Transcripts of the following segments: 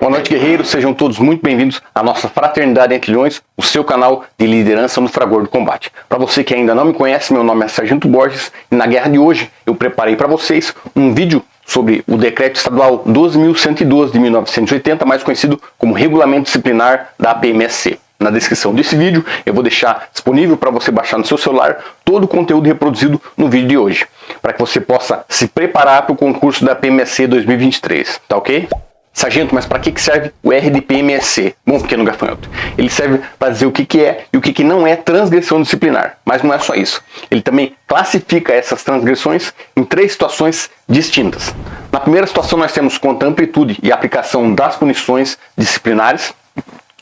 Boa noite, guerreiros. Sejam todos muito bem-vindos à nossa Fraternidade Entre Leões, o seu canal de liderança no fragor do combate. Para você que ainda não me conhece, meu nome é Sargento Borges e na guerra de hoje eu preparei para vocês um vídeo sobre o Decreto Estadual 12.112 de 1980, mais conhecido como Regulamento Disciplinar da APMSC. Na descrição desse vídeo eu vou deixar disponível para você baixar no seu celular todo o conteúdo reproduzido no vídeo de hoje, para que você possa se preparar para o concurso da APMSC 2023, tá ok? Sargento, mas para que serve o RDP-MSC? Bom, pequeno gafanhoto, ele serve para dizer o que é e o que não é transgressão disciplinar. Mas não é só isso. Ele também classifica essas transgressões em 3 situações distintas. Na primeira situação nós temos quanto à amplitude e aplicação das punições disciplinares.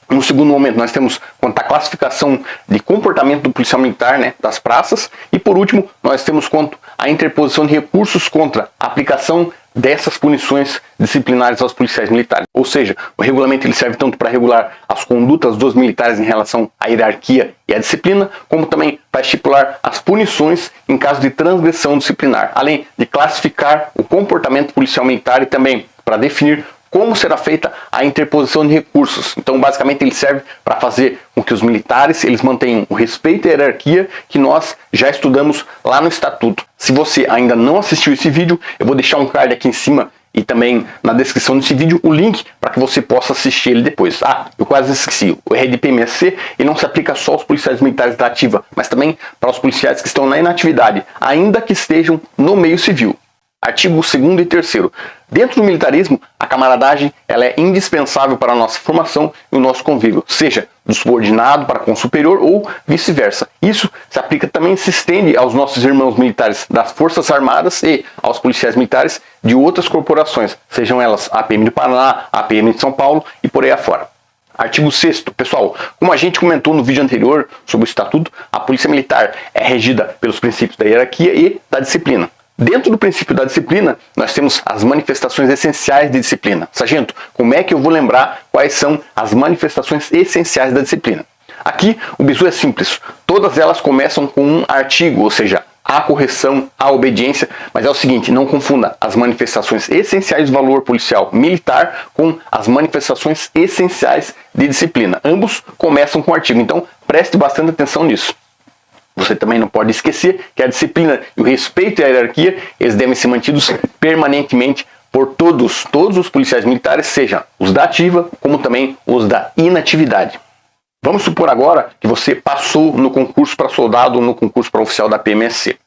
No segundo momento nós temos quanto à classificação de comportamento do policial militar, das praças. E por último nós temos quanto à interposição de recursos contra a aplicação dessas punições disciplinares aos policiais militares. Ou seja, o regulamento ele serve tanto para regular as condutas dos militares em relação à hierarquia e à disciplina, como também para estipular as punições em caso de transgressão disciplinar, além de classificar o comportamento policial militar e também para definir como será feita a interposição de recursos. Então, basicamente, ele serve para fazer com que os militares eles mantenham o respeito e a hierarquia que nós já estudamos lá no Estatuto. Se você ainda não assistiu esse vídeo, eu vou deixar um card aqui em cima e também na descrição desse vídeo o link para que você possa assistir ele depois. Eu quase esqueci. O RDP-MSC ele não se aplica só aos policiais militares da ativa, mas também para os policiais que estão na inatividade, ainda que estejam no meio civil. Artigo 2º e 3º. Dentro do militarismo, a camaradagem ela é indispensável para a nossa formação e o nosso convívio, seja do subordinado para com o superior ou vice-versa. Isso se aplica também, se estende aos nossos irmãos militares das Forças Armadas e aos policiais militares de outras corporações, sejam elas a PM do Paraná, a PM de São Paulo e por aí afora. Artigo 6º. Pessoal, como a gente comentou no vídeo anterior sobre o Estatuto, a Polícia Militar é regida pelos princípios da hierarquia e da disciplina. Dentro do princípio da disciplina, nós temos as manifestações essenciais de disciplina. Sargento, como é que eu vou lembrar quais são as manifestações essenciais da disciplina? Aqui, o bizu é simples. Todas elas começam com um artigo, ou seja, a correção, a obediência, mas é o seguinte, não confunda as manifestações essenciais do valor policial militar com as manifestações essenciais de disciplina. Ambos começam com artigo, então preste bastante atenção nisso. Você também não pode esquecer que a disciplina e o respeito e a hierarquia, eles devem ser mantidos permanentemente por todos os policiais militares, seja os da ativa, como também os da inatividade. Vamos supor agora que você passou no concurso para soldado ou no concurso para oficial da PMSC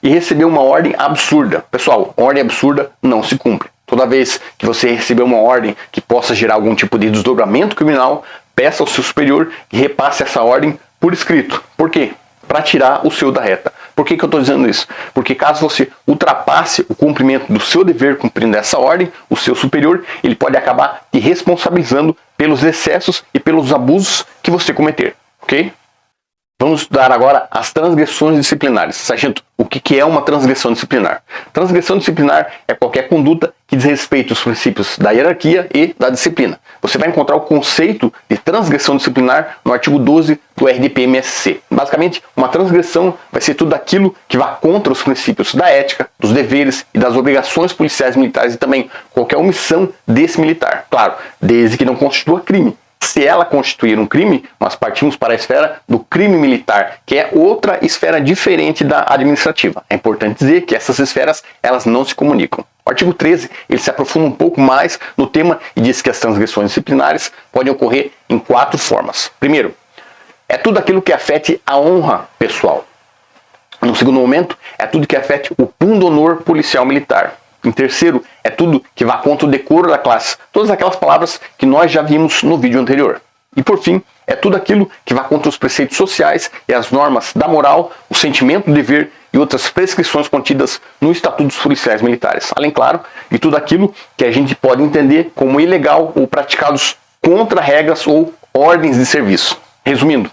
e recebeu uma ordem absurda. Pessoal, ordem absurda não se cumpre. Toda vez que você receber uma ordem que possa gerar algum tipo de desdobramento criminal, peça ao seu superior que repasse essa ordem por escrito. Por quê? Para tirar o seu da reta. Por que eu estou dizendo isso? Porque caso você ultrapasse o cumprimento do seu dever cumprindo essa ordem, o seu superior ele pode acabar te responsabilizando pelos excessos e pelos abusos que você cometer, ok? Vamos estudar agora as transgressões disciplinares. Sargento, o que é uma transgressão disciplinar? Transgressão disciplinar é qualquer conduta que diz respeito aos princípios da hierarquia e da disciplina. Você vai encontrar o conceito de transgressão disciplinar no artigo 12 do RDP-MSC. Basicamente, uma transgressão vai ser tudo aquilo que vá contra os princípios da ética, dos deveres e das obrigações policiais militares e também qualquer omissão desse militar. Claro, desde que não constitua crime. Se ela constituir um crime, nós partimos para a esfera do crime militar, que é outra esfera diferente da administrativa. É importante dizer que essas esferas elas não se comunicam. O artigo 13 ele se aprofunda um pouco mais no tema e diz que as transgressões disciplinares podem ocorrer em 4 formas. Primeiro, é tudo aquilo que afete a honra pessoal. No segundo momento, é tudo que afete o pundonor policial militar. Em terceiro, é tudo que vá contra o decoro da classe. Todas aquelas palavras que nós já vimos no vídeo anterior. E por fim, é tudo aquilo que vá contra os preceitos sociais e as normas da moral, o sentimento do dever e outras prescrições contidas no Estatuto dos Policiais Militares. Além, claro, de tudo aquilo que a gente pode entender como ilegal ou praticados contra regras ou ordens de serviço. Resumindo,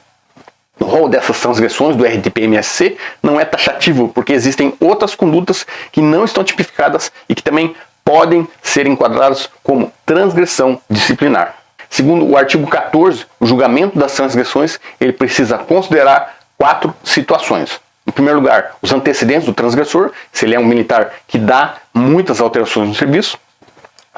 o rol dessas transgressões do RDP-MSC não é taxativo, porque existem outras condutas que não estão tipificadas e que também podem ser enquadradas como transgressão disciplinar. Segundo o artigo 14, o julgamento das transgressões ele precisa considerar 4 situações. Em primeiro lugar, os antecedentes do transgressor, se ele é um militar que dá muitas alterações no serviço.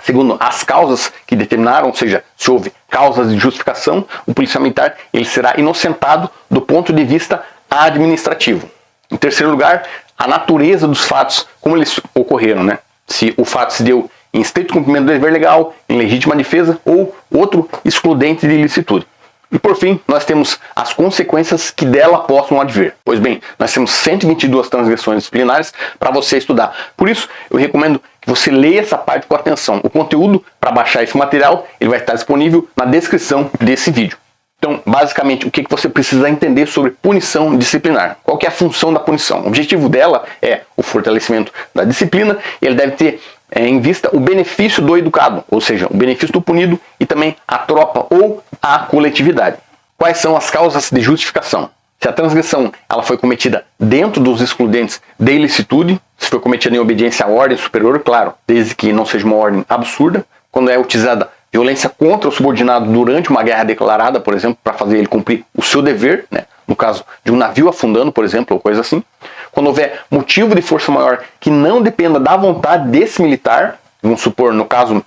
Segundo as causas que determinaram, ou seja, se houve causas de justificação, o policial militar ele será inocentado do ponto de vista administrativo. Em terceiro lugar, a natureza dos fatos, como eles ocorreram, né? Se o fato se deu em estrito cumprimento do dever legal, em legítima defesa ou outro excludente de ilicitude. E por fim, nós temos as consequências que dela possam advir. Pois bem, nós temos 122 transgressões disciplinares para você estudar. Por isso, eu recomendo que você leia essa parte com atenção. O conteúdo para baixar esse material ele vai estar disponível na descrição desse vídeo. Então, basicamente, o que você precisa entender sobre punição disciplinar? Qual que é a função da punição? O objetivo dela é o fortalecimento da disciplina. Ele deve ter em vista o benefício do educado, ou seja, o benefício do punido e também a tropa ou a coletividade. Quais são as causas de justificação? Se a transgressão ela foi cometida dentro dos excludentes de ilicitude, se foi cometida em obediência à ordem superior, claro, desde que não seja uma ordem absurda, quando é utilizada violência contra o subordinado durante uma guerra declarada, por exemplo, para fazer ele cumprir o seu dever, né? No caso de um navio afundando, por exemplo, ou coisa assim. Quando houver motivo de força maior que não dependa da vontade desse militar, vamos supor, no caso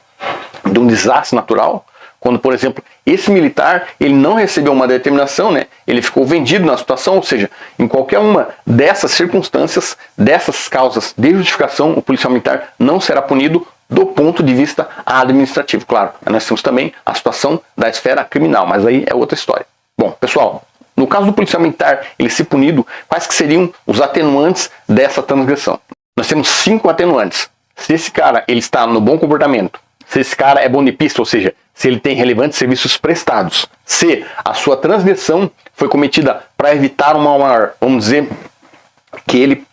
de um desastre natural, quando, por exemplo, esse militar ele não recebeu uma determinação, né? Ele ficou vendido na situação, ou seja, em qualquer uma dessas circunstâncias, dessas causas de justificação, o policial militar não será punido do ponto de vista administrativo. Claro, nós temos também a situação da esfera criminal, mas aí é outra história. Bom, pessoal, no caso do policial militar ele ser punido, quais que seriam os atenuantes dessa transgressão? Nós temos 5 atenuantes. Se esse cara ele está no bom comportamento, se esse cara é bom de pista, ou seja, se ele tem relevantes serviços prestados, se a sua transgressão foi cometida para evitar um mal maior, vamos dizer que ele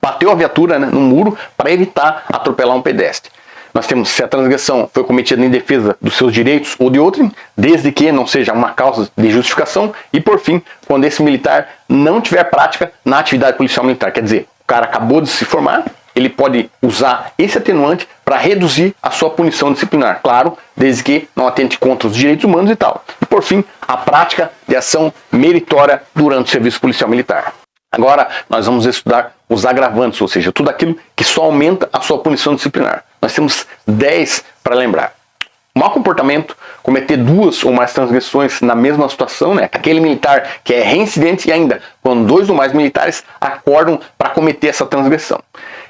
bateu a viatura, né, no muro para evitar atropelar um pedestre. Nós temos se a transgressão foi cometida em defesa dos seus direitos ou de outrem, desde que não seja uma causa de justificação, e por fim, quando esse militar não tiver prática na atividade policial militar. Quer dizer, o cara acabou de se formar, ele pode usar esse atenuante para reduzir a sua punição disciplinar. Claro, desde que não atente contra os direitos humanos e tal. E por fim, a prática de ação meritória durante o serviço policial militar. Agora, nós vamos estudar os agravantes, ou seja, tudo aquilo que só aumenta a sua punição disciplinar. Nós temos 10 para lembrar. O mau comportamento, cometer 2 ou mais transgressões na mesma situação, né? Aquele militar que é reincidente e ainda quando 2 ou mais militares acordam para cometer essa transgressão.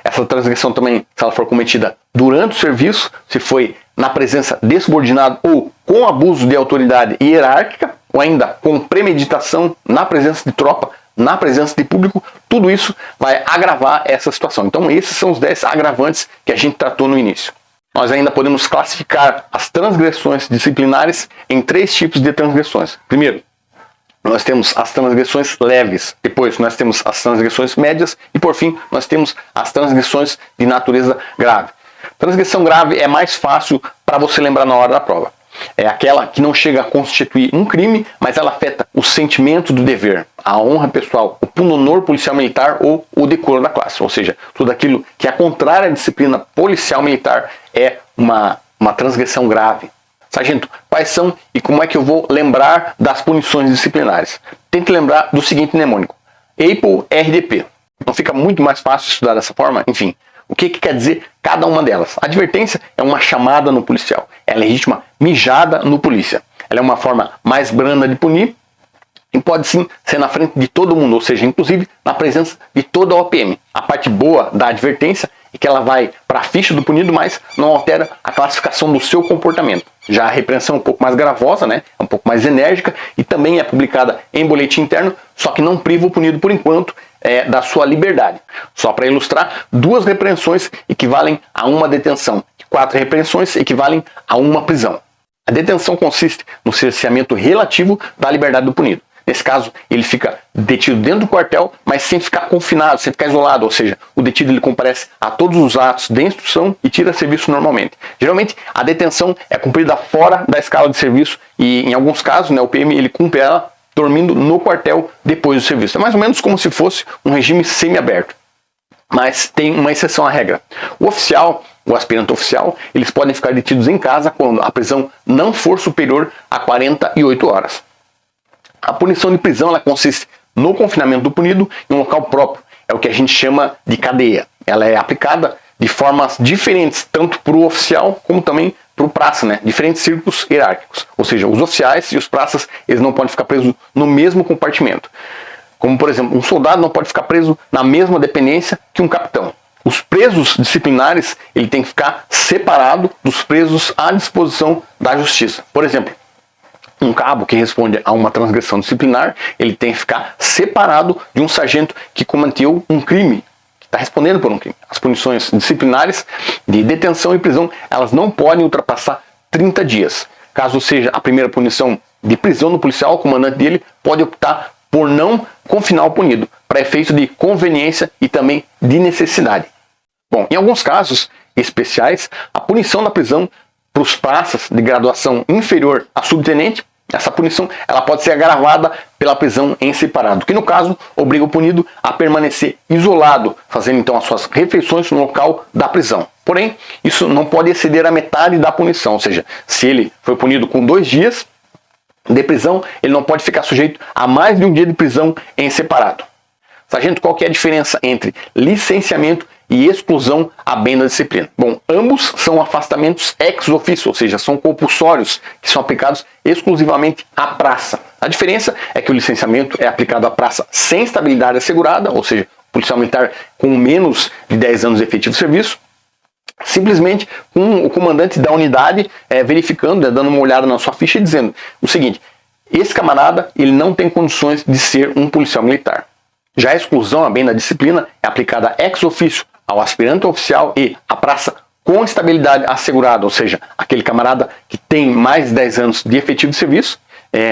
Essa transgressão também, se ela for cometida durante o serviço, se foi na presença de subordinado ou com abuso de autoridade hierárquica, ou ainda com premeditação na presença de tropa, na presença de público, tudo isso vai agravar essa situação. Então esses são os 10 agravantes que a gente tratou no início. Nós ainda podemos classificar as transgressões disciplinares em 3 tipos de transgressões. Primeiro, nós temos as transgressões leves, depois nós temos as transgressões médias e por fim nós temos as transgressões de natureza grave. Transgressão grave é mais fácil para você lembrar na hora da prova. É aquela que não chega a constituir um crime, mas ela afeta o sentimento do dever, a honra pessoal, o pundonor policial militar ou o decoro da classe. Ou seja, tudo aquilo que é contrário à disciplina policial militar é uma transgressão grave. Sargento, quais são e como é que eu vou lembrar das punições disciplinares? Tente lembrar do seguinte mnemônico: EIPO RDP. Não fica muito mais fácil estudar dessa forma? Enfim, o que quer dizer cada uma delas? A advertência é uma chamada no policial. É a legítima mijada no polícia. Ela é uma forma mais branda de punir e pode sim ser na frente de todo mundo, ou seja, inclusive na presença de toda a OPM. A parte boa da advertência é que ela vai para a ficha do punido, mas não altera a classificação do seu comportamento. Já a repreensão é um pouco mais gravosa, né? É um pouco mais enérgica e também é publicada em boletim interno, só que não priva o punido por enquanto da sua liberdade. Só para ilustrar, 2 repreensões equivalem a uma detenção, 4 repreensões equivalem a uma prisão. A detenção consiste no cerceamento relativo da liberdade do punido. Nesse caso, ele fica detido dentro do quartel, mas sem ficar confinado, sem ficar isolado, ou seja, o detido ele comparece a todos os atos de instrução e tira serviço normalmente. Geralmente, a detenção é cumprida fora da escala de serviço e, em alguns casos, né, o PM ele cumpre ela dormindo no quartel depois do serviço. É mais ou menos como se fosse um regime semi-aberto. Mas tem uma exceção à regra. O oficial, o aspirante oficial, eles podem ficar detidos em casa quando a prisão não for superior a 48 horas. A punição de prisão ela consiste no confinamento do punido em um local próprio. É o que a gente chama de cadeia. ela é aplicada de formas diferentes, tanto para o oficial como também para o praça, né? Diferentes círculos hierárquicos. Ou seja, os oficiais e os praças, eles não podem ficar presos no mesmo compartimento. Como, por exemplo, um soldado não pode ficar preso na mesma dependência que um capitão. Os presos disciplinares, ele tem que ficar separado dos presos à disposição da justiça. Por exemplo, um cabo que responde a uma transgressão disciplinar, ele tem que ficar separado de um sargento que cometeu um crime, que está respondendo por um crime. As punições disciplinares de detenção e prisão, elas não podem ultrapassar 30 dias. Caso seja a primeira punição de prisão no policial, o comandante dele pode optar por não confinar o punido, para efeito de conveniência e também de necessidade. Bom, em alguns casos especiais, a punição da prisão para os praças de graduação inferior a subtenente, essa punição ela pode ser agravada pela prisão em separado, que no caso obriga o punido a permanecer isolado, fazendo então as suas refeições no local da prisão. Porém, isso não pode exceder a metade da punição, ou seja, se ele foi punido com 2 dias de prisão, ele não pode ficar sujeito a mais de um dia de prisão em separado. Sargento, qual que é a diferença entre licenciamento e exclusão à bem da disciplina? Bom, ambos são afastamentos ex officio, ou seja, são compulsórios que são aplicados exclusivamente à praça. A diferença é que o licenciamento é aplicado à praça sem estabilidade assegurada, ou seja, policial militar com menos de 10 anos de efetivo serviço, simplesmente com o comandante da unidade verificando, dando uma olhada na sua ficha e dizendo o seguinte: esse camarada ele não tem condições de ser um policial militar. Já a exclusão à bem da disciplina é aplicada ex officio ao aspirante oficial e à praça com estabilidade assegurada, ou seja, aquele camarada que tem mais de 10 anos de efetivo de serviço.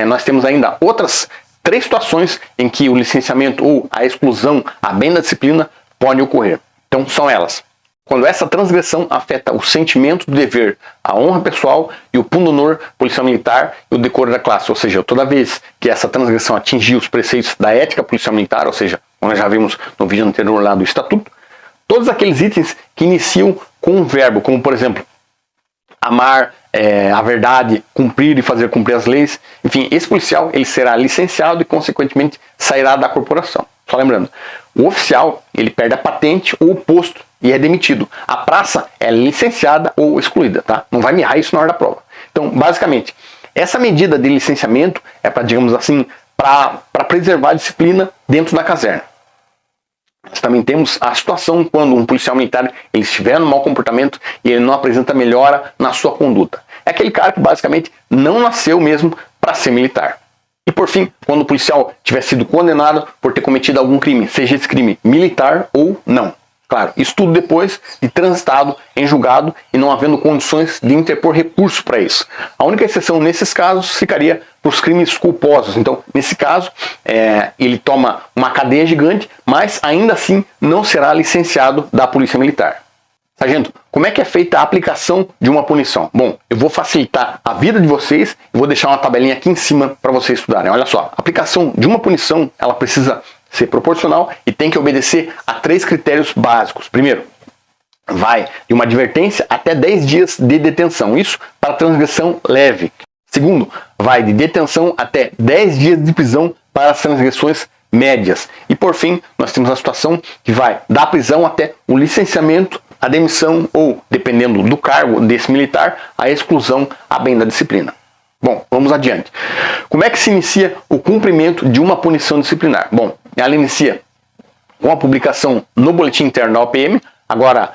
Nós temos ainda outras 3 situações em que o licenciamento ou a exclusão à bem da disciplina pode ocorrer. Então são elas: quando essa transgressão afeta o sentimento do dever, a honra pessoal e o pundonor policial militar e o decoro da classe, ou seja, toda vez que essa transgressão atingir os preceitos da ética policial militar, ou seja, como nós já vimos no vídeo anterior lá do estatuto, todos aqueles itens que iniciam com um verbo, como por exemplo, amar, a verdade, cumprir e fazer cumprir as leis, enfim, esse policial ele será licenciado e consequentemente sairá da corporação. Só lembrando, o oficial ele perde a patente ou o posto e é demitido. A praça é licenciada ou excluída, tá? Não vai mirar isso na hora da prova. Então, basicamente, essa medida de licenciamento é para, digamos assim, para preservar a disciplina dentro da caserna. Nós também temos a situação quando um policial militar ele estiver no mau comportamento e ele não apresenta melhora na sua conduta. É aquele cara que basicamente não nasceu mesmo para ser militar. E por fim, quando o policial tiver sido condenado por ter cometido algum crime, seja esse crime militar ou não. Claro, isso tudo depois de transitado em julgado e não havendo condições de interpor recurso para isso. A única exceção nesses casos ficaria para os crimes culposos. Então, nesse caso, ele toma uma cadeia gigante, mas ainda assim não será licenciado da Polícia Militar. Sargento, como é que é feita a aplicação de uma punição? Bom, eu vou facilitar a vida de vocês e vou deixar uma tabelinha aqui em cima para vocês estudarem. Olha só, a aplicação de uma punição, ela precisa ser proporcional e tem que obedecer a 3 critérios básicos. Primeiro, vai de uma advertência até 10 dias de detenção. Isso para transgressão leve. Segundo, vai de detenção até 10 dias de prisão para as transgressões médias. E por fim, nós temos a situação que vai da prisão até o licenciamento, a demissão ou, dependendo do cargo desse militar, a exclusão à bem da disciplina. Bom, vamos adiante. Como é que se inicia o cumprimento de uma punição disciplinar? Bom, ela inicia com a publicação no boletim interno da OPM. Agora,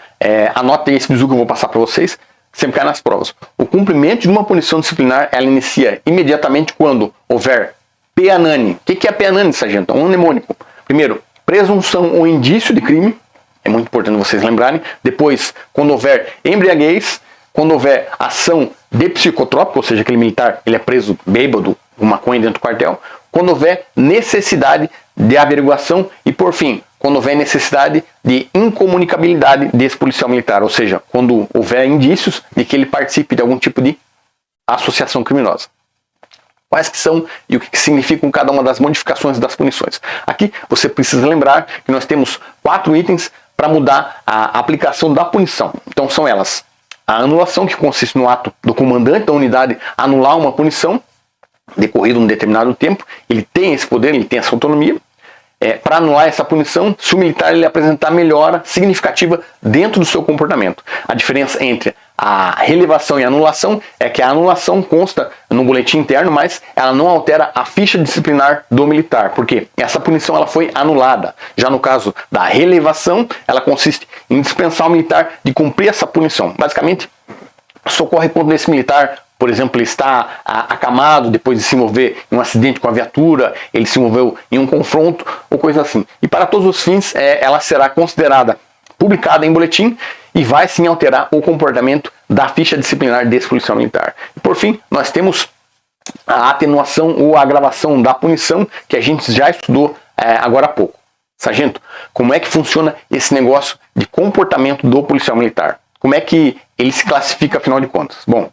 anotem esse bizu que eu vou passar para vocês, sempre cai nas provas. O cumprimento de uma punição disciplinar, ela inicia imediatamente quando houver peanane. O que é peanane, sargento? É um mnemônico. Primeiro, presunção ou indício de crime. É muito importante vocês lembrarem. Depois, quando houver embriaguez. Quando houver ação de psicotrópico, ou seja, aquele militar ele é preso bêbado, com maconha dentro do quartel. Quando houver necessidade de averiguação e, por fim, quando houver necessidade de incomunicabilidade desse policial militar, ou seja, quando houver indícios de que ele participe de algum tipo de associação criminosa. Quais que são e o que significam cada uma das modificações das punições? Aqui você precisa lembrar que nós temos 4 itens para mudar a aplicação da punição. Então são elas: a anulação, que consiste no ato do comandante da unidade anular uma punição decorrido um determinado tempo. Ele tem esse poder, ele tem essa autonomia. para anular essa punição se o militar ele apresentar melhora significativa dentro do seu comportamento. A diferença entre a relevação e a anulação é que a anulação consta no boletim interno, mas ela não altera a ficha disciplinar do militar, porque essa punição ela foi anulada. Já no caso da relevação, ela consiste em dispensar o militar de cumprir essa punição. Basicamente, socorre quando esse militar, por exemplo, ele está acamado depois de se envolver em um acidente com a viatura, ele se envolveu em um confronto ou coisa assim. E para todos os fins, ela será considerada publicada em boletim e vai sim alterar o comportamento da ficha disciplinar desse policial militar. E por fim, nós temos a atenuação ou a agravação da punição, que a gente já estudou agora há pouco. Sargento, como é que funciona esse negócio de comportamento do policial militar? Como é que ele se classifica, afinal de contas? Bom,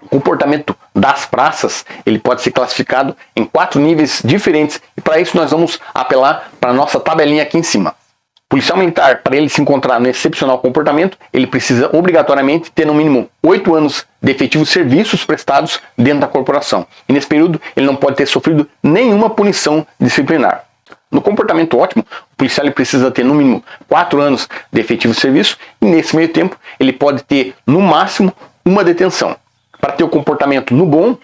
o comportamento das praças, ele pode ser classificado em 4 níveis diferentes, e para isso nós vamos apelar para a nossa tabelinha aqui em cima. O policial militar, para ele se encontrar no excepcional comportamento, ele precisa obrigatoriamente ter no mínimo 8 anos de efetivos serviços prestados dentro da corporação. E nesse período ele não pode ter sofrido nenhuma punição disciplinar. No comportamento ótimo, o policial ele precisa ter no mínimo 4 anos de efetivo serviço, e nesse meio tempo ele pode ter no máximo uma detenção. Para ter o comportamento no bom,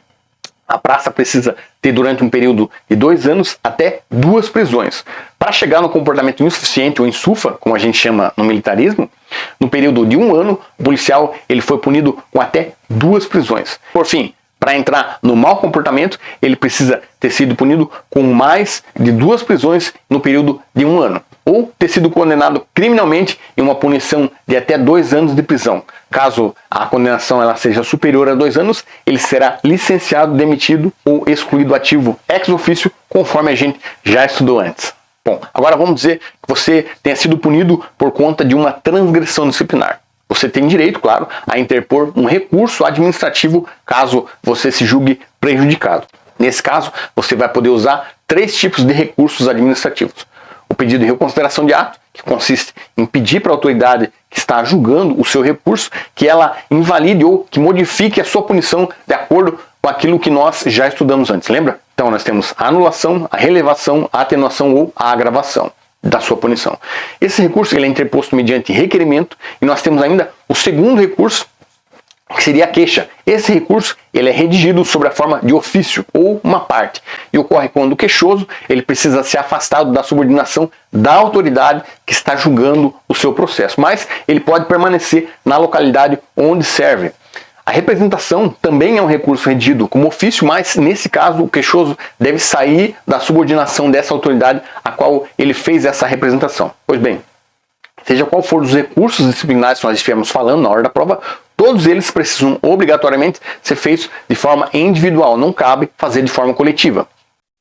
a praça precisa ter durante um período de 2 anos até 2 prisões. Para chegar no comportamento insuficiente ou insufa, como a gente chama no militarismo, no período de 1 ano, o policial ele foi punido com até 2 prisões. Por fim, para entrar no mau comportamento, ele precisa ter sido punido com mais de 2 prisões no período de 1 ano. Ou ter sido condenado criminalmente em uma punição de até 2 anos de prisão. Caso a condenação ela seja superior a 2 anos, ele será licenciado, demitido ou excluído ativo ex officio, conforme a gente já estudou antes. Bom, agora vamos dizer que você tenha sido punido por conta de uma transgressão disciplinar. Você tem direito, claro, a interpor um recurso administrativo caso você se julgue prejudicado. Nesse caso, você vai poder usar 3 tipos de recursos administrativos. O pedido de reconsideração de ato, que consiste em pedir para a autoridade que está julgando o seu recurso que ela invalide ou que modifique a sua punição de acordo com aquilo que nós já estudamos antes, lembra? Então nós temos a anulação, a relevação, a atenuação ou a agravação da sua punição. Esse recurso ele é interposto mediante requerimento, e nós temos ainda o segundo recurso, que seria a queixa. Esse recurso ele é redigido sob a forma de ofício ou uma parte, e ocorre quando o queixoso ele precisa ser afastado da subordinação da autoridade que está julgando o seu processo, mas ele pode permanecer na localidade onde serve. A representação também é um recurso redigido como ofício, mas nesse caso o queixoso deve sair da subordinação dessa autoridade a qual ele fez essa representação. Pois bem, seja qual for os recursos disciplinares que nós estivermos falando na hora da prova, todos eles precisam obrigatoriamente ser feitos de forma individual, não cabe fazer de forma coletiva.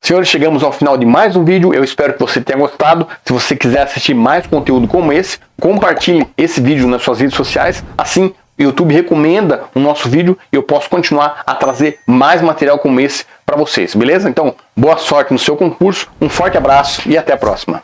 Senhores, chegamos ao final de mais um vídeo, eu espero que você tenha gostado. Se você quiser assistir mais conteúdo como esse, compartilhe esse vídeo nas suas redes sociais, assim o YouTube recomenda o nosso vídeo e eu posso continuar a trazer mais material como esse para vocês, beleza? Então, boa sorte no seu concurso, um forte abraço e até a próxima.